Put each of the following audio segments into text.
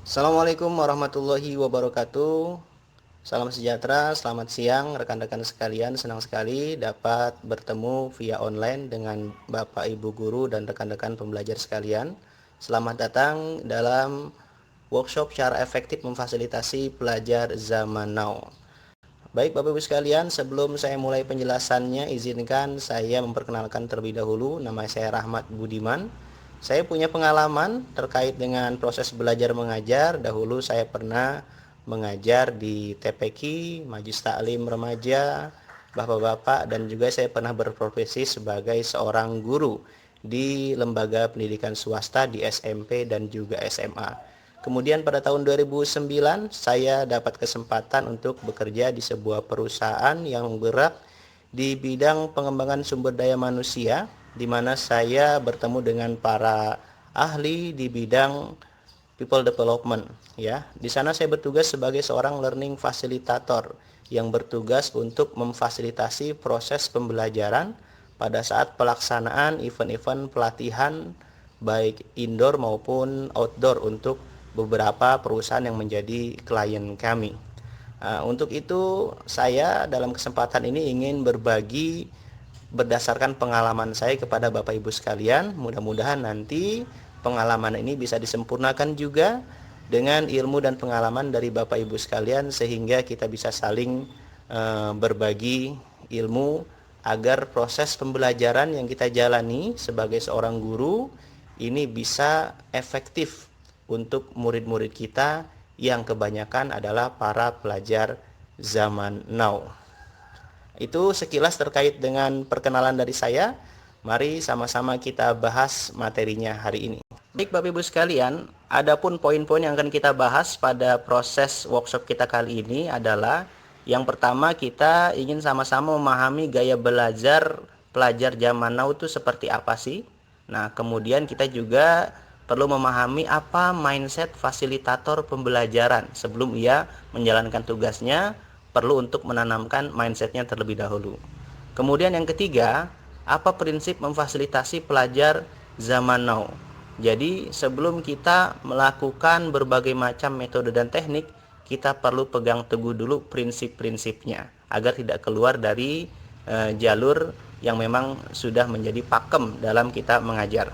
Assalamualaikum warahmatullahi wabarakatuh. Salam sejahtera, selamat siang rekan-rekan sekalian. Senang sekali dapat bertemu via online dengan Bapak Ibu guru dan rekan-rekan pembelajar sekalian. Selamat datang dalam workshop cara efektif memfasilitasi pelajar zaman now. Baik Bapak Ibu sekalian, sebelum saya mulai penjelasannya, izinkan saya memperkenalkan terlebih dahulu. Nama saya Rahmat Budiman. Saya punya pengalaman terkait dengan proses belajar mengajar. Dahulu saya pernah mengajar di TPQ, Majelis Taklim Remaja, Bapak-bapak, dan juga saya pernah berprofesi sebagai seorang guru di lembaga pendidikan swasta di SMP dan juga SMA. Kemudian pada tahun 2009 saya dapat kesempatan untuk bekerja di sebuah perusahaan yang bergerak di bidang pengembangan sumber daya manusia, di mana saya bertemu dengan para ahli di bidang people development, ya. Di sana saya bertugas sebagai seorang learning facilitator yang bertugas untuk memfasilitasi proses pembelajaran pada saat pelaksanaan event-event pelatihan baik indoor maupun outdoor untuk beberapa perusahaan yang menjadi klien kami. Untuk itu saya dalam kesempatan ini ingin berbagi berdasarkan pengalaman saya kepada Bapak Ibu sekalian. Mudah-mudahan nanti pengalaman ini bisa disempurnakan juga dengan ilmu dan pengalaman dari Bapak Ibu sekalian, sehingga kita bisa saling berbagi ilmu agar proses pembelajaran yang kita jalani sebagai seorang guru ini bisa efektif untuk murid-murid kita yang kebanyakan adalah para pelajar zaman now. Itu sekilas terkait dengan perkenalan dari saya. Mari sama-sama kita bahas materinya hari ini. Baik Bapak Ibu sekalian, adapun poin-poin yang akan kita bahas pada proses workshop kita kali ini adalah yang pertama, kita ingin sama-sama memahami gaya belajar pelajar zaman now itu seperti apa sih. Nah, kemudian kita juga perlu memahami apa mindset fasilitator pembelajaran. Sebelum ia menjalankan tugasnya, perlu untuk menanamkan mindsetnya terlebih dahulu. Kemudian yang ketiga, apa prinsip memfasilitasi pelajar zaman now. Jadi sebelum kita melakukan berbagai macam metode dan teknik, kita perlu pegang teguh dulu prinsip-prinsipnya agar tidak keluar dari jalur yang memang sudah menjadi pakem dalam kita mengajar.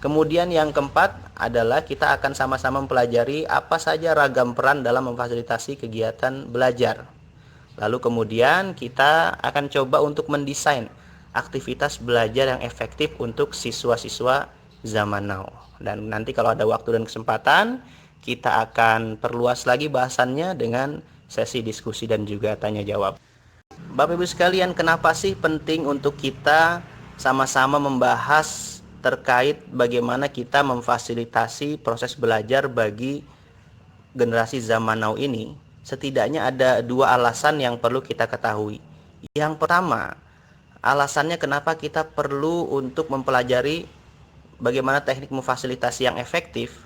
Kemudian yang keempat adalah kita akan sama-sama mempelajari apa saja ragam peran dalam memfasilitasi kegiatan belajar. Lalu kemudian kita akan coba untuk mendesain aktivitas belajar yang efektif untuk siswa-siswa zaman now. Dan nanti kalau ada waktu dan kesempatan, kita akan perluas lagi bahasannya dengan sesi diskusi dan juga tanya jawab. Bapak Ibu sekalian, kenapa sih penting untuk kita sama-sama membahas terkait bagaimana kita memfasilitasi proses belajar bagi generasi zaman now ini? Setidaknya ada dua alasan yang perlu kita ketahui. Yang pertama, alasannya kenapa kita perlu untuk mempelajari bagaimana teknik memfasilitasi yang efektif.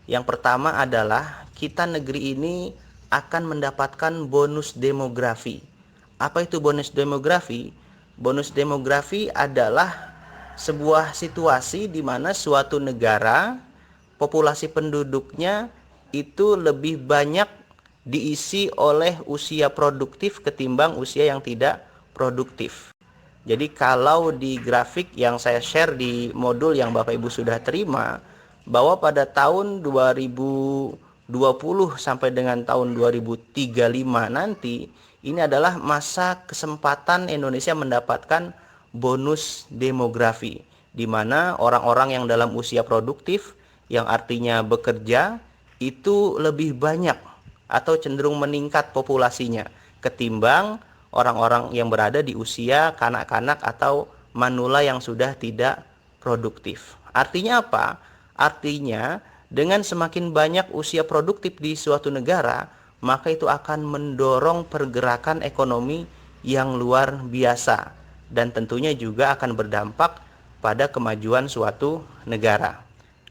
Yang pertama adalah kita negeri ini akan mendapatkan bonus demografi. Apa itu bonus demografi? Bonus demografi adalah sebuah situasi di mana suatu negara populasi penduduknya itu lebih banyak diisi oleh usia produktif ketimbang usia yang tidak produktif. Jadi kalau di grafik yang saya share di modul yang Bapak Ibu sudah terima, bahwa pada tahun 2020 sampai dengan tahun 2035 nanti, ini adalah masa kesempatan Indonesia mendapatkan bonus demografi, di mana orang-orang yang dalam usia produktif, yang artinya bekerja, itu lebih banyak atau cenderung meningkat populasinya ketimbang orang-orang yang berada di usia kanak-kanak atau manula yang sudah tidak produktif. Artinya apa? Artinya dengan semakin banyak usia produktif di suatu negara, maka itu akan mendorong pergerakan ekonomi yang luar biasa dan tentunya juga akan berdampak pada kemajuan suatu negara.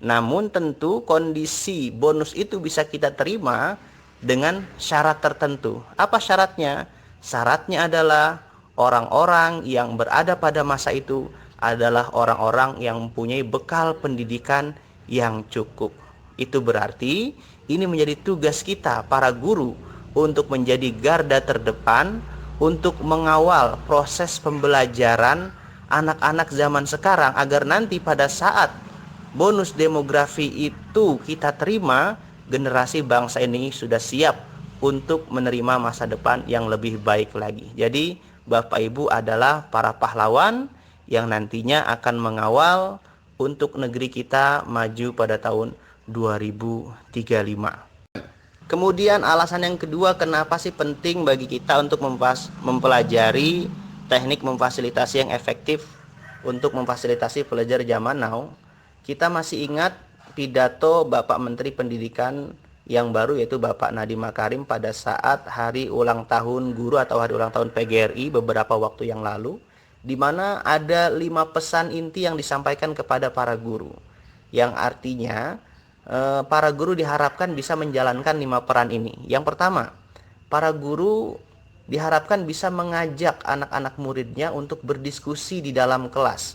Namun tentu kondisi bonus itu bisa kita terima dengan syarat tertentu. Apa syaratnya? Syaratnya adalah orang-orang yang berada pada masa itu adalah orang-orang yang mempunyai bekal pendidikan yang cukup. Itu berarti ini menjadi tugas kita para guru untuk menjadi garda terdepan untuk mengawal proses pembelajaran anak-anak zaman sekarang, agar nanti pada saat bonus demografi itu kita terima, generasi bangsa ini sudah siap untuk menerima masa depan yang lebih baik lagi. Jadi Bapak Ibu adalah para pahlawan yang nantinya akan mengawal untuk negeri kita maju pada tahun 2035. Kemudian alasan yang kedua, kenapa sih penting bagi kita untuk mempelajari teknik memfasilitasi yang efektif untuk memfasilitasi pelajar zaman now. Kita masih ingat pidato Bapak Menteri Pendidikan yang baru, yaitu Bapak Nadiem Makarim pada saat hari ulang tahun guru atau hari ulang tahun PGRI beberapa waktu yang lalu, di mana ada 5 pesan inti yang disampaikan kepada para guru, yang artinya para guru diharapkan bisa menjalankan 5 peran ini. Yang pertama, para guru diharapkan bisa mengajak anak-anak muridnya untuk berdiskusi di dalam kelas.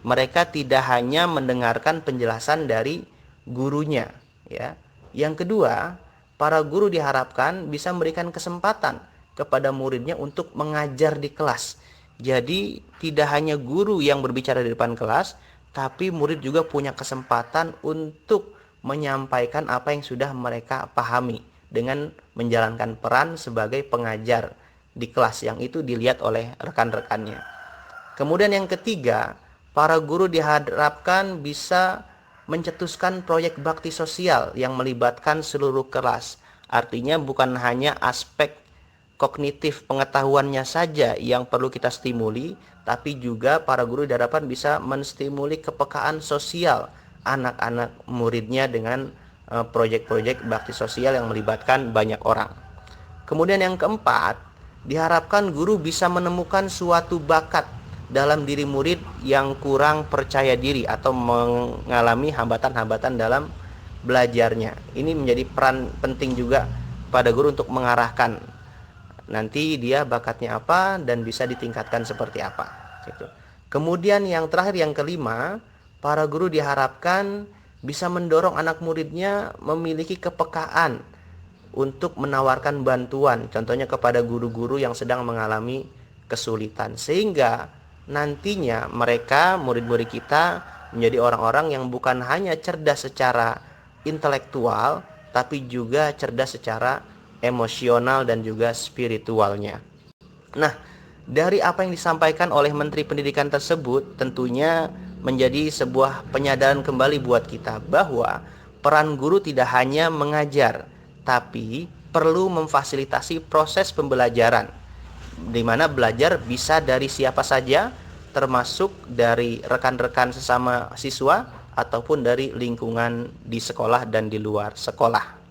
Mereka tidak hanya mendengarkan penjelasan dari gurunya, ya. Yang kedua, para guru diharapkan bisa memberikan kesempatan kepada muridnya untuk mengajar di kelas. Jadi tidak hanya guru yang berbicara di depan kelas, tapi murid juga punya kesempatan untuk menyampaikan apa yang sudah mereka pahami dengan menjalankan peran sebagai pengajar di kelas, yang itu dilihat oleh rekan-rekannya. Kemudian yang ketiga, para guru diharapkan bisa mencetuskan proyek bakti sosial yang melibatkan seluruh kelas. Artinya bukan hanya aspek kognitif pengetahuannya saja yang perlu kita stimuli, tapi juga para guru diharapkan bisa menstimuli kepekaan sosial anak-anak muridnya dengan proyek-proyek bakti sosial yang melibatkan banyak orang. Kemudian yang keempat, diharapkan guru bisa menemukan suatu bakat dalam diri murid yang kurang percaya diri atau mengalami hambatan-hambatan dalam belajarnya. Ini menjadi peran penting juga pada guru untuk mengarahkan nanti dia bakatnya apa dan bisa ditingkatkan seperti apa. Kemudian yang terakhir, yang kelima, para guru diharapkan bisa mendorong anak muridnya memiliki kepekaan untuk menawarkan bantuan, contohnya kepada guru-guru yang sedang mengalami kesulitan, sehingga nantinya mereka, murid-murid kita, menjadi orang-orang yang bukan hanya cerdas secara intelektual, tapi juga cerdas secara emosional dan juga spiritualnya. Nah, dari apa yang disampaikan oleh Menteri Pendidikan tersebut, tentunya menjadi sebuah penyadaran kembali buat kita bahwa peran guru tidak hanya mengajar, tapi perlu memfasilitasi proses pembelajaran, di mana belajar bisa dari siapa saja, termasuk dari rekan-rekan sesama siswa ataupun dari lingkungan di sekolah dan di luar sekolah.